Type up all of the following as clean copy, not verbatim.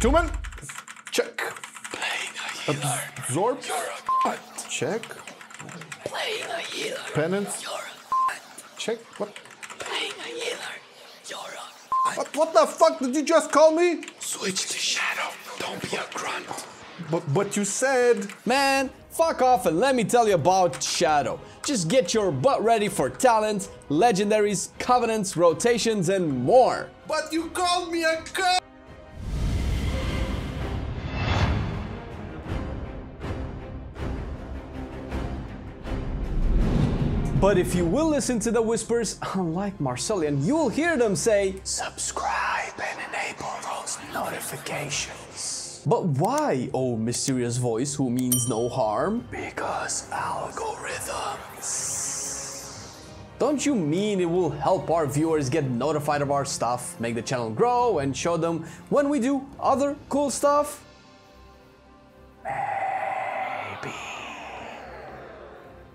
Attunement. Check. Playing a healer. Absorb. You're a Check. Playing a healer. Penance. You're a Check. What? Playing a healer. You're a What the fuck did you just call me? Switch to Shadow. Don't be a grunt. But you said... Man, fuck off and let me tell you about Shadow. Just get your butt ready for talents, legendaries, covenants, rotations, and more. But you called me a c***. But if you will listen to the whispers, unlike Marcellian, you will hear them say, Subscribe and enable those notifications. but why, oh mysterious voice who means no harm? Because algorithms. Don't you mean it will help our viewers get notified of our stuff, make the channel grow, and show them when we do other cool stuff? Maybe.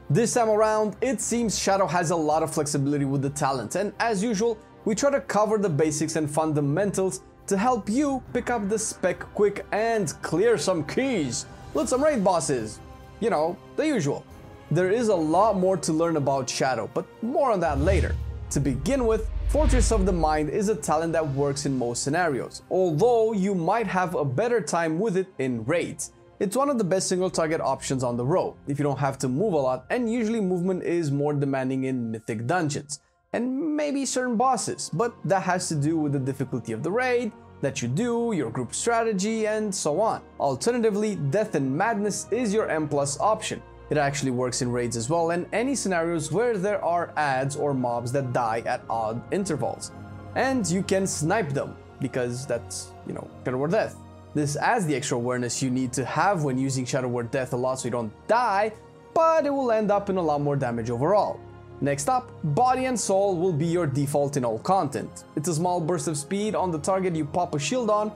This time around, it seems Shadow has a lot of flexibility with the talent, and as usual, we try to cover the basics and fundamentals to help you pick up the spec quick and clear some keys, loot some raid bosses, you know, the usual. There is a lot more to learn about Shadow, but more on that later. To begin with, Fortress of the Mind is a talent that works in most scenarios, although you might have a better time with it in raids. It's one of the best single target options on the road, if you don't have to move a lot, and usually movement is more demanding in mythic dungeons, and maybe certain bosses, but that has to do with the difficulty of the raid that you do, your group strategy, and so on. Alternatively, Death and Madness is your M+ option. It actually works in raids as well, and any scenarios where there are adds or mobs that die at odd intervals. And you can snipe them, because that's, you know, Shadow Word Death. This adds the extra awareness you need to have when using Shadow Word Death a lot so you don't die, but it will end up in a lot more damage overall. Next up, Body and Soul will be your default in all content. It's a small burst of speed on the target you pop a shield on,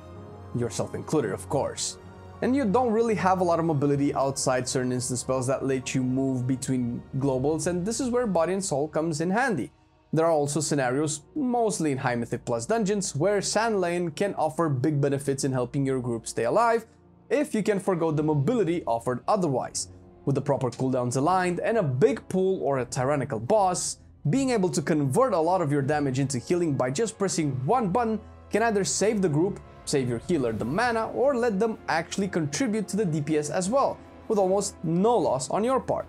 yourself included of course. And you don't really have a lot of mobility outside certain instant spells that let you move between globals, and this is where Body and Soul comes in handy. There are also scenarios, mostly in high mythic plus dungeons, where Sand Lane can offer big benefits in helping your group stay alive, if you can forgo the mobility offered otherwise. With the proper cooldowns aligned and a big pool or a tyrannical boss, being able to convert a lot of your damage into healing by just pressing one button can either save the group, save your healer the mana, or let them actually contribute to the DPS as well, with almost no loss on your part.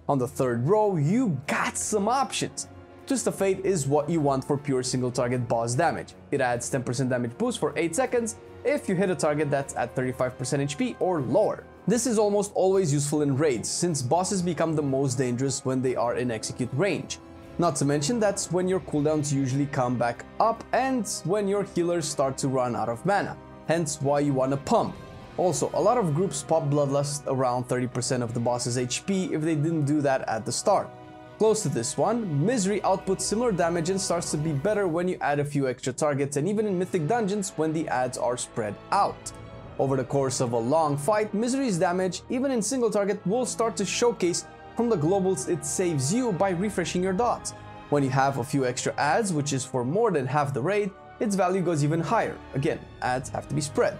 On the third row, you got some options. Twist of Fate is what you want for pure single target boss damage. It adds 10% damage boost for 8 seconds if you hit a target that's at 35% HP or lower. This is almost always useful in raids, since bosses become the most dangerous when they are in execute range. Not to mention that's when your cooldowns usually come back up and when your healers start to run out of mana, hence why you want to pump. Also, a lot of groups pop Bloodlust around 30% of the boss's HP if they didn't do that at the start. Close to this one, Misery outputs similar damage and starts to be better when you add a few extra targets, and even in mythic dungeons when the adds are spread out. Over the course of a long fight, Misery's damage, even in single target, will start to showcase from the globals it saves you by refreshing your dots. When you have a few extra adds, which is for more than half the raid, its value goes even higher. Again, adds have to be spread.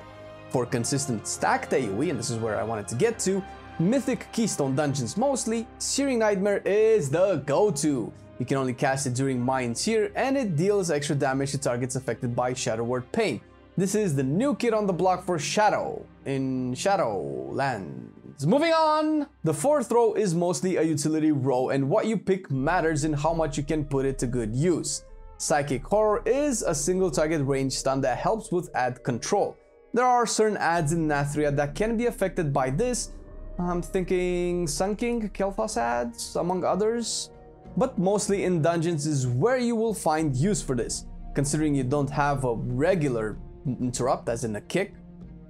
For consistent stacked AoE, and this is where I wanted to get to, mythic keystone dungeons mostly, Searing Nightmare is the go-to. You can only cast it during Mines here, and it deals extra damage to targets affected by Shadow Word Pain. This is the new kid on the block for Shadow in Shadowlands. Moving on! The fourth row is mostly a utility row, and what you pick matters in how much you can put it to good use. Psychic Horror is a single target range stun that helps with ad control. There are certain ads in Nathria that can be affected by this. I'm thinking Sun King, Kel'Thas ads, among others. But mostly in dungeons is where you will find use for this, considering you don't have a regular interrupt as in a kick,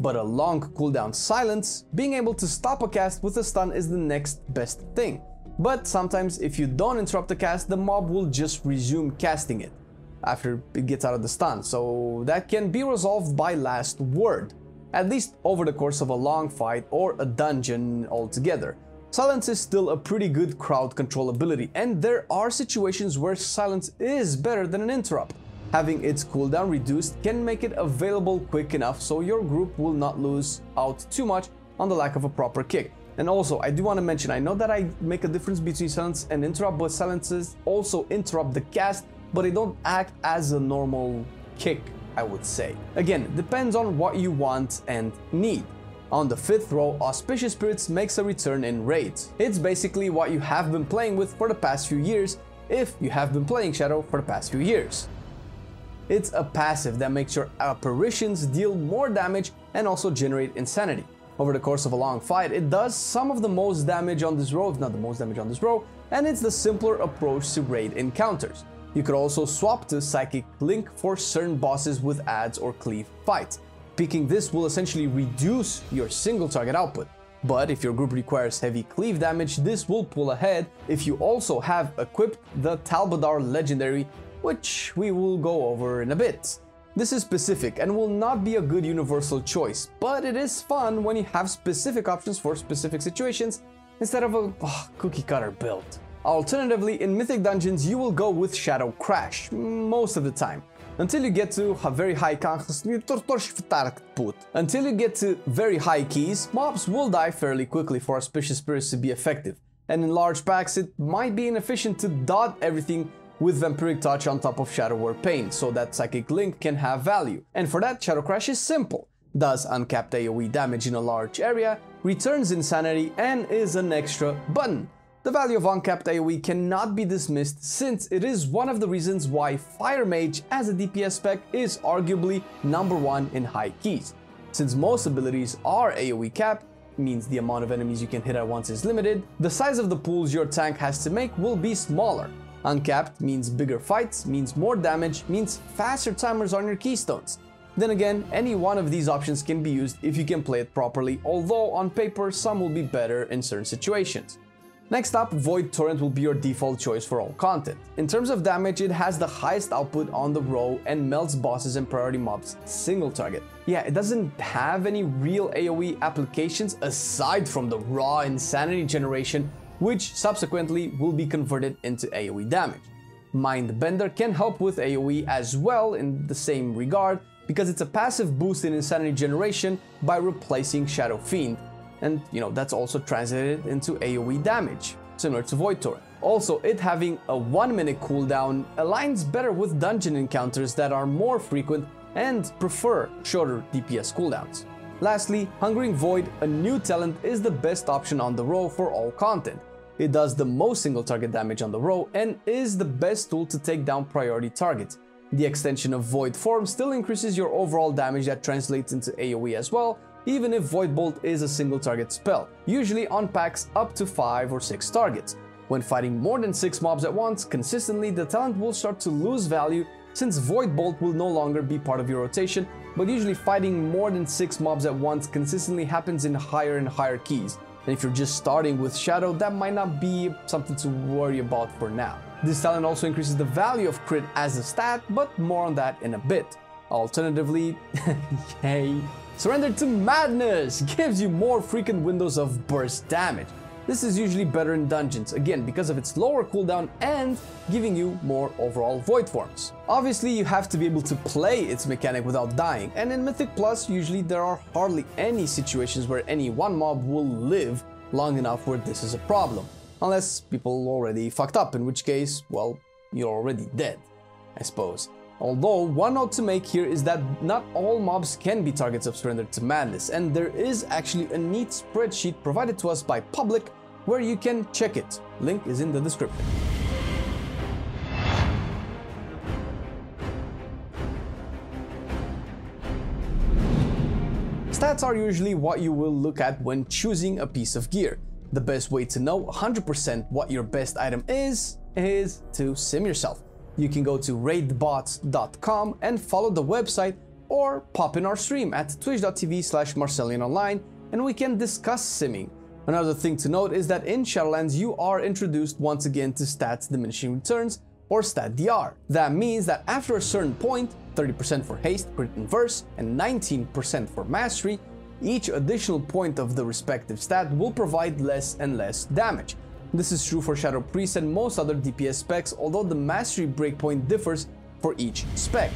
but a long cooldown silence. Being able to stop a cast with a stun is the next best thing. But sometimes if you don't interrupt the cast, the mob will just resume casting it after it gets out of the stun, so that can be resolved by last word, at least over the course of a long fight or a dungeon altogether. Silence is still a pretty good crowd control ability, and there are situations where silence is better than an interrupt. having its cooldown reduced can make it available quick enough so your group will not lose out too much on the lack of a proper kick. And also, I do want to mention, I know that I make a difference between silence and interrupt, but silences also interrupt the cast, but they don't act as a normal kick, I would say. Again, depends on what you want and need. On the 5th row, Auspicious Spirits makes a return in raids. It's basically what you have been playing with for the past few years, if you have been playing Shadow for the past few years. It's a passive that makes your apparitions deal more damage and also generate insanity. Over the course of a long fight, it does some of the most damage on this row, if not the most damage on this row, and it's the simpler approach to raid encounters. You could also swap to Psychic Link for certain bosses with adds or cleave fights. Picking this will essentially reduce your single target output. But if your group requires heavy cleave damage, this will pull ahead if you also have equipped the Talbadar Legendary, which we will go over in a bit. This is specific and will not be a good universal choice, but it is fun when you have specific options for specific situations instead of a cookie cutter build. Alternatively, in Mythic Dungeons, you will go with Shadow Crash most of the time, until you get to very high keys, mobs will die fairly quickly for Auspicious Spirits to be effective, and in large packs it might be inefficient to dot everything with Vampiric Touch on top of Shadow War Pain, so that Psychic Link can have value. And for that, Shadow Crash is simple. Does uncapped AoE damage in a large area, returns Insanity, and is an extra button. The value of uncapped AoE cannot be dismissed since it is one of the reasons why Fire Mage as a DPS spec is arguably #1 in high keys. Since most abilities are AoE capped, means the amount of enemies you can hit at once is limited, the size of the pools your tank has to make will be smaller. Uncapped means bigger fights, means more damage, means faster timers on your keystones. Then again, any one of these options can be used if you can play it properly, although on paper some will be better in certain situations. Next up, Void Torrent will be your default choice for all content. In terms of damage, it has the highest output on the row and melts bosses and priority mobs single target. Yeah, it doesn't have any real AoE applications aside from the raw insanity generation, which subsequently will be converted into AoE damage. Mindbender can help with AoE as well in the same regard, because it's a passive boost in insanity generation by replacing Shadow Fiend. And that's also translated into AoE damage, similar to Void Torrent. Also, it having a 1-minute cooldown aligns better with dungeon encounters that are more frequent and prefer shorter DPS cooldowns. Lastly, Hungering Void, a new talent, is the best option on the row for all content. It does the most single target damage on the row and is the best tool to take down priority targets. The extension of Void Form still increases your overall damage that translates into AoE as well, even if Void Bolt is a single target spell, usually on packs up to 5 or 6 targets. When fighting more than 6 mobs at once consistently, the talent will start to lose value since Void Bolt will no longer be part of your rotation, but usually fighting more than 6 mobs at once consistently happens in higher and higher keys. And if you're just starting with Shadow, that might not be something to worry about for now. This talent also increases the value of crit as a stat, but more on that in a bit. Alternatively, yay, Surrender to Madness gives you more frequent windows of burst damage. This is usually better in dungeons, again because of its lower cooldown and giving you more overall void forms. Obviously you have to be able to play its mechanic without dying, and in Mythic Plus usually there are hardly any situations where any one mob will live long enough where this is a problem. Unless people already fucked up, in which case, well, you're already dead, I suppose. Although, one note to make here is that not all mobs can be targets of Surrender to Madness, and there is actually a neat spreadsheet provided to us by Public where you can check it. Link is in the description. Stats are usually what you will look at when choosing a piece of gear. The best way to know 100% what your best item is to sim yourself. You can go to raidbots.com and follow the website, or pop in our stream at twitch.tv/MarcellianOnline and we can discuss simming. Another thing to note is that in Shadowlands you are introduced once again to stats diminishing returns, or stat DR. That means that after a certain point, 30% for haste, crit and verse, and 19% for mastery, each additional point of the respective stat will provide less and less damage. This is true for Shadow Priest and most other DPS specs, although the mastery breakpoint differs for each spec.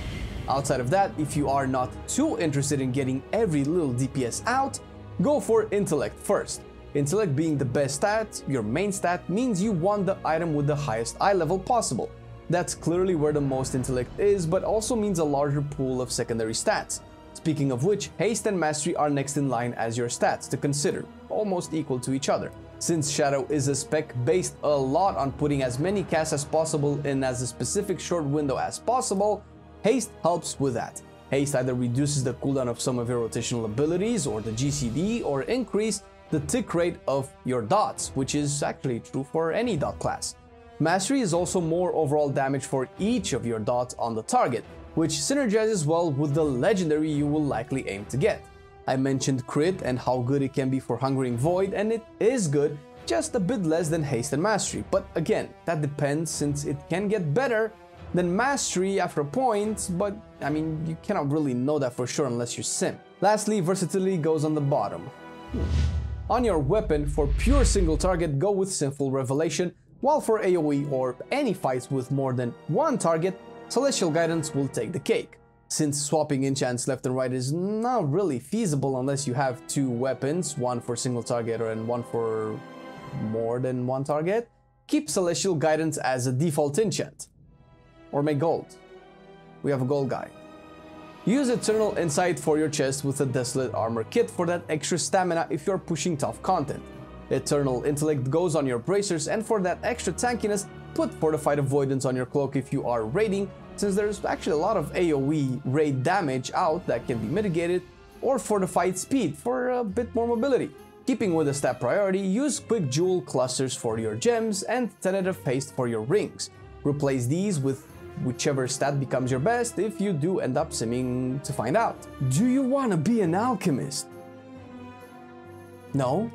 Outside of that, if you are not too interested in getting every little DPS out, go for Intellect first. Intellect being the best stat, your main stat, means you want the item with the highest eye level possible. That's clearly where the most intellect is, but also means a larger pool of secondary stats. Speaking of which, Haste and Mastery are next in line as your stats to consider, almost equal to each other. Since Shadow is a spec based a lot on putting as many casts as possible in as a specific short window as possible, Haste helps with that. Haste either reduces the cooldown of some of your rotational abilities or the GCD, or increase the tick rate of your dots, which is actually true for any dot class. Mastery is also more overall damage for each of your dots on the target, which synergizes well with the legendary you will likely aim to get. I mentioned crit and how good it can be for Hungering Void, and it is good, just a bit less than Haste and Mastery, but again, that depends since it can get better than Mastery after a point, but I mean, you cannot really know that for sure unless you sim. Lastly, versatility goes on the bottom. On your weapon, for pure single target, go with Sinful Revelation, while for AoE or any fights with more than one target, Celestial Guidance will take the cake. Since swapping enchants left and right is not really feasible unless you have two weapons, one for single target and one for more than one target, keep Celestial Guidance as a default enchant. Or make gold. We have a gold guy. Use Eternal Insight for your chest with a Desolate Armor kit for that extra stamina if you're pushing tough content. Eternal Intellect goes on your bracers, and for that extra tankiness, put Fortified Avoidance on your cloak if you are raiding, since there's actually a lot of AoE raid damage out that can be mitigated, or Fortified Speed for a bit more mobility. Keeping with the stat priority, use Quick Jewel Clusters for your gems and Tentative Haste for your rings. Replace these with whichever stat becomes your best if you do end up simming to find out. Do you want to be an alchemist? No?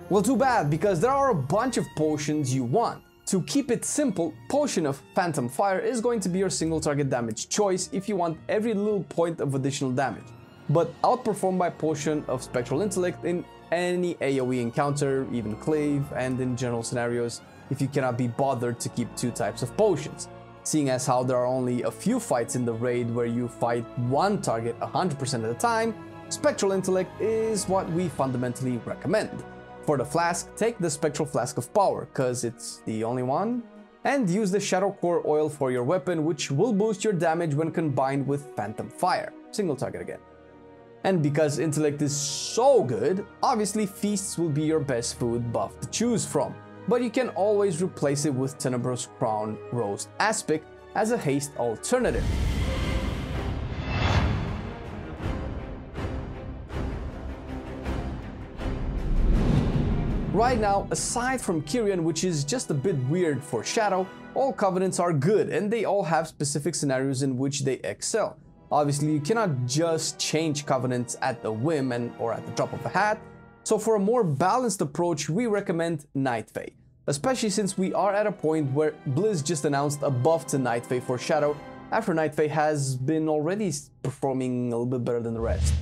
Well, too bad, because there are a bunch of potions you want. To keep it simple, Potion of Phantom Fire is going to be your single target damage choice if you want every little point of additional damage, but outperformed by Potion of Spectral Intellect in any AoE encounter, even Cleave, and in general scenarios if you cannot be bothered to keep two types of potions. Seeing as how there are only a few fights in the raid where you fight one target 100% of the time, Spectral Intellect is what we fundamentally recommend. For the flask, take the Spectral Flask of Power, cause it's the only one, and use the Shadow Core Oil for your weapon, which will boost your damage when combined with Phantom Fire, single target again. And because Intellect is so good, obviously Feasts will be your best food buff to choose from, but you can always replace it with Tenebrous Crown Roast Aspic as a haste alternative. Right now, aside from Kyrian, which is just a bit weird for Shadow, all Covenants are good and they all have specific scenarios in which they excel. Obviously, you cannot just change Covenants at a whim or at the drop of a hat, so for a more balanced approach, we recommend Night Fae, especially since we are at a point where Blizz just announced a buff to Night Fae for Shadow, after Night Fae has been already performing a little bit better than the rest.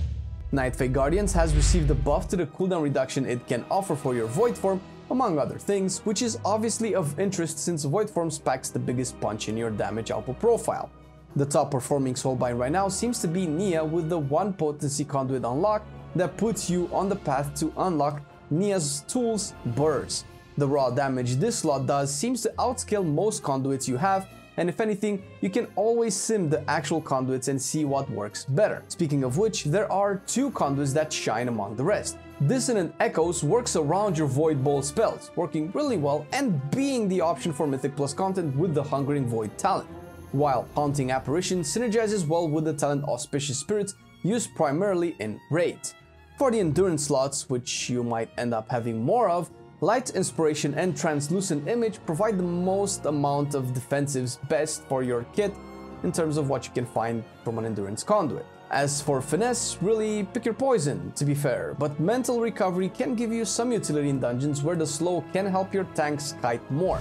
Night Fae Guardians has received a buff to the cooldown reduction it can offer for your Void form, among other things, which is obviously of interest since Void form packs the biggest punch in your damage output profile. The top performing Soulbind right now seems to be Nia with the 1 potency conduit unlock that puts you on the path to unlock Nia's tools Burst. The raw damage this slot does seems to outscale most conduits you have, and if anything, you can always sim the actual conduits and see what works better. Speaking of which, there are 2 conduits that shine among the rest. Dissonant Echoes works around your Void Bolt spells, working really well and being the option for Mythic Plus content with the Hungering Void talent, while Haunting Apparition synergizes well with the talent Auspicious Spirits used primarily in raids. For the Endurance slots, which you might end up having more of, Light Inspiration and Translucent Image provide the most amount of defensives best for your kit in terms of what you can find from an Endurance conduit. As for Finesse, really pick your poison, to be fair, but Mental Recovery can give you some utility in dungeons where the slow can help your tanks kite more.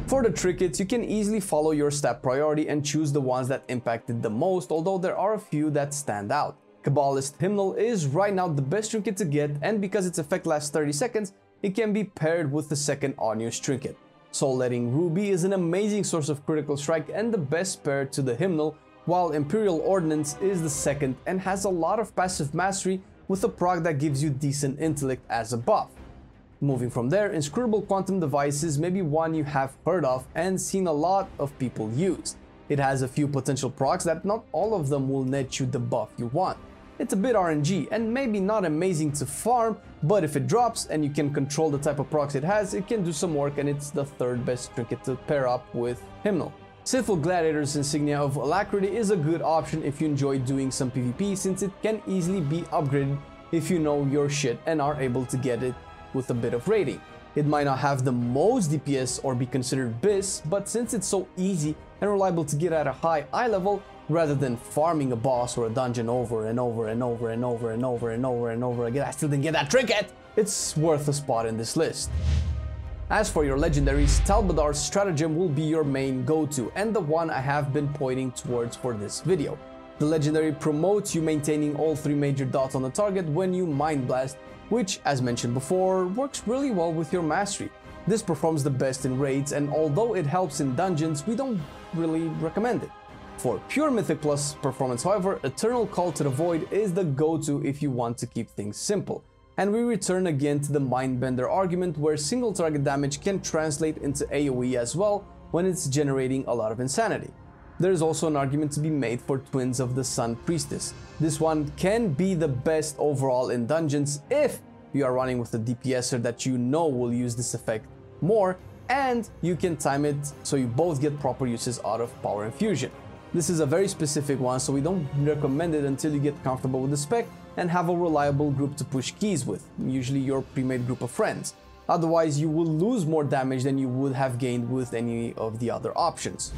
For the Trinkets, you can easily follow your stat priority and choose the ones that impacted the most, although there are a few that stand out. Kabbalist Hymnal is right now the best trinket to get, and because its effect lasts 30 seconds, it can be paired with the second Onios trinket. Soul-Letting Ruby is an amazing source of critical strike and the best pair to the Hymnal, while Imperial Ordnance is the second and has a lot of passive mastery with a proc that gives you decent intellect as a buff. Moving from there, Inscrutable Quantum Device is maybe one you have heard of and seen a lot of people use. It has a few potential procs that not all of them will net you the buff you want. It's a bit RNG and maybe not amazing to farm, but if it drops and you can control the type of procs it has, it can do some work, and it's the third best trinket to pair up with Hymnal. Sinful Gladiator's Insignia of Alacrity is a good option if you enjoy doing some PvP, since it can easily be upgraded if you know your shit and are able to get it with a bit of rating. It might not have the most DPS or be considered BIS, but since it's so easy and reliable to get at a high eye level, rather than farming a boss or a dungeon over and over and over and over and over and over and over again, I still didn't get that trinket, it's worth a spot in this list. As for your legendaries, Talbadar's Stratagem will be your main go-to and the one I have been pointing towards for this video. The legendary promotes you maintaining all 3 major dots on the target when you Mind Blast, which, as mentioned before, works really well with your mastery. This performs the best in raids, and although it helps in dungeons, we don't really recommend it. For pure Mythic Plus performance, however, Eternal Call to the Void is the go-to if you want to keep things simple. And we return again to the Mindbender argument, where single target damage can translate into AoE as well when it's generating a lot of insanity. There is also an argument to be made for Twins of the Sun Priestess. This one can be the best overall in dungeons if you are running with a DPSer that you know will use this effect more, and you can time it so you both get proper uses out of Power Infusion. This is a very specific one, so we don't recommend it until you get comfortable with the spec and have a reliable group to push keys with, usually your pre-made group of friends. Otherwise, you will lose more damage than you would have gained with any of the other options.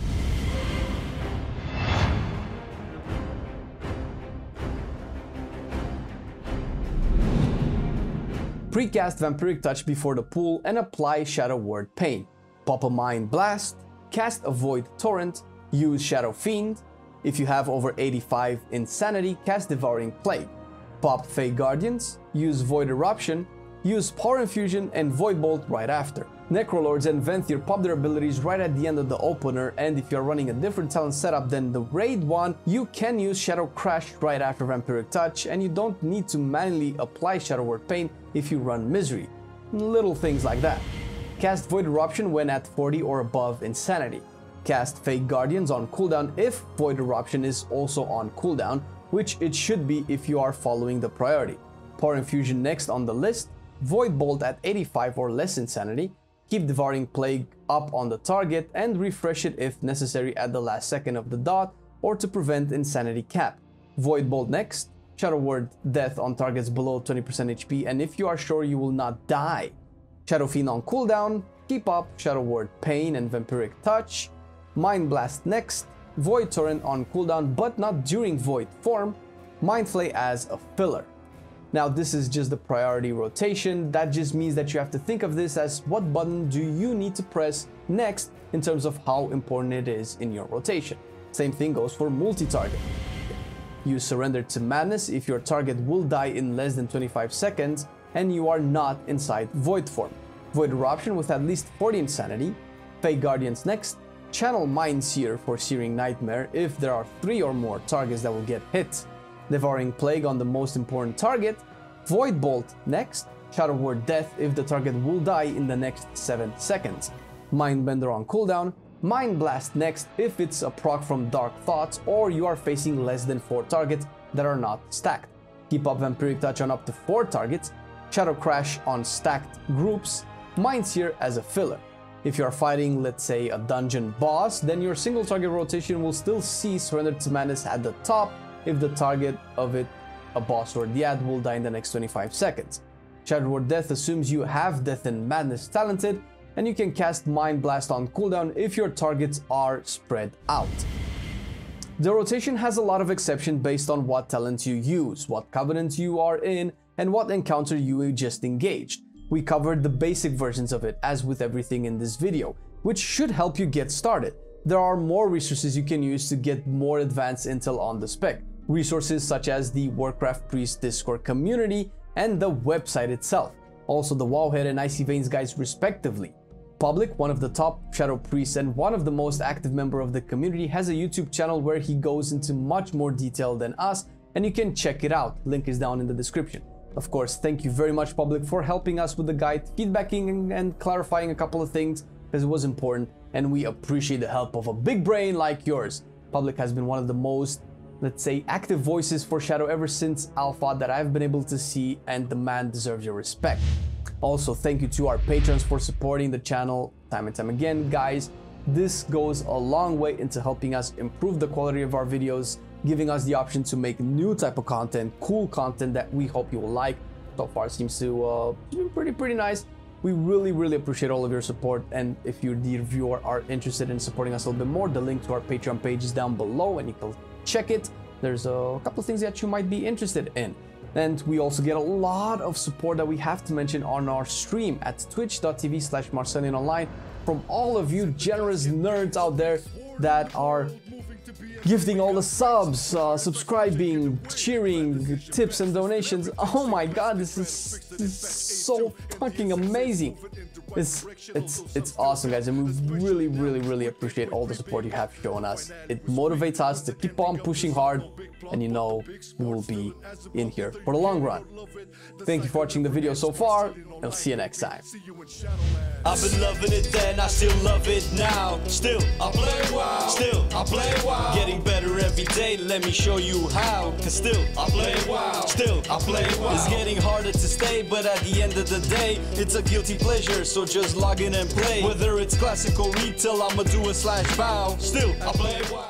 Precast Vampiric Touch before the pool and apply Shadow Word Pain. Pop a Mind Blast, cast a Void Torrent, use Shadow Fiend. If you have over 85 Insanity, cast Devouring Plague. Pop Fey Guardians, use Void Eruption, use Power Infusion and Void Bolt right after. Necrolords and Venthyr pop their abilities right at the end of the opener, and if you're running a different talent setup than the raid one, you can use Shadow Crash right after Vampiric Touch, and you don't need to manually apply Shadow Word Pain if you run Misery. Little things like that. Cast Void Eruption when at 40 or above Insanity. Cast Fey Guardians on cooldown if Void Eruption is also on cooldown, which it should be if you are following the priority. Power Infusion next on the list, Void Bolt at 85 or less Insanity, keep Devouring Plague up on the target and refresh it if necessary at the last second of the dot or to prevent Insanity cap. Void Bolt next, Shadow Word Death on targets below 20% HP, and if you are sure you will not die. Shadow Fiend on cooldown, keep up Shadow Word Pain and Vampiric Touch. Mind Blast next, Void Torrent on cooldown but not during Void form, Mind Flay as a filler. Now this is just the priority rotation, that just means that you have to think of this as what button do you need to press next in terms of how important it is in your rotation. Same thing goes for multi-target. Use Surrender to Madness if your target will die in less than 25 seconds and you are not inside Void form. Void Eruption with at least 40 Insanity. Fey Guardians next. Channel Mind Seer for Searing Nightmare if there are 3 or more targets that will get hit. Devouring Plague on the most important target. Void Bolt next. Shadow Word Death if the target will die in the next 7 seconds. Mindbender on cooldown. Mind Blast next if it's a proc from Dark Thoughts or you are facing less than 4 targets that are not stacked. Keep up Vampiric Touch on up to 4 targets. Shadow Crash on stacked groups. Mind Seer as a filler. If you are fighting, let's say, a dungeon boss, then your single target rotation will still see Surrender to Madness at the top if the target of it, a boss or Diad, will die in the next 25 seconds. Shadow Word Death assumes you have Death and Madness talented, and you can cast Mind Blast on cooldown if your targets are spread out. The rotation has a lot of exception based on what talent you use, what covenant you are in, and what encounter you just engaged. We covered the basic versions of it, as with everything in this video, which should help you get started. There are more resources you can use to get more advanced intel on the spec. resources such as the Warcraft Priest Discord community and the website itself, also the Wowhead and Icy Veins guys respectively. Public, one of the top Shadow Priests and one of the most active member of the community, has a YouTube channel where he goes into much more detail than us, and you can check it out. Link is down in the description. Of course, thank you very much, Public, for helping us with the guide, feedbacking and clarifying a couple of things, because it was important, and we appreciate the help of a big brain like yours. Public has been one of the most, let's say, active voices for Shadow ever since Alpha that I've been able to see, and the man deserves your respect. Also, thank you to our patrons for supporting the channel time and time again. Guys, this goes a long way into helping us improve the quality of our videos, giving us the option to make new type of content, cool content that we hope you will like. So far seems to be pretty nice. We really appreciate all of your support, and if you, the viewer, are interested in supporting us a little bit more, the link to our Patreon page is down below and you can check it. There's a couple of things that you might be interested in. And we also get a lot of support that we have to mention on our stream at twitch.tv/MarcellianOnline from all of you generous nerds out there that are gifting all the subs, subscribing, cheering, tips and donations. Oh my god, this is so fucking amazing. It's awesome, guys, and we really appreciate all the support you have shown us. It motivates us to keep on pushing hard, and you know we will be in here for the long run. Thank you for watching the video so far, and I'll see you next time. I've been loving it then, I still love it now. Still, I play WoW. Still, I play WoW. Getting better every day, let me show you how. Cause still, I play WoW. Still, I play WoW. It's getting harder to stay, but at the end of the day, it's a guilty pleasure, so just log in and play. Whether it's classic or retail, I'ma do a /bow. Still, I play WoW.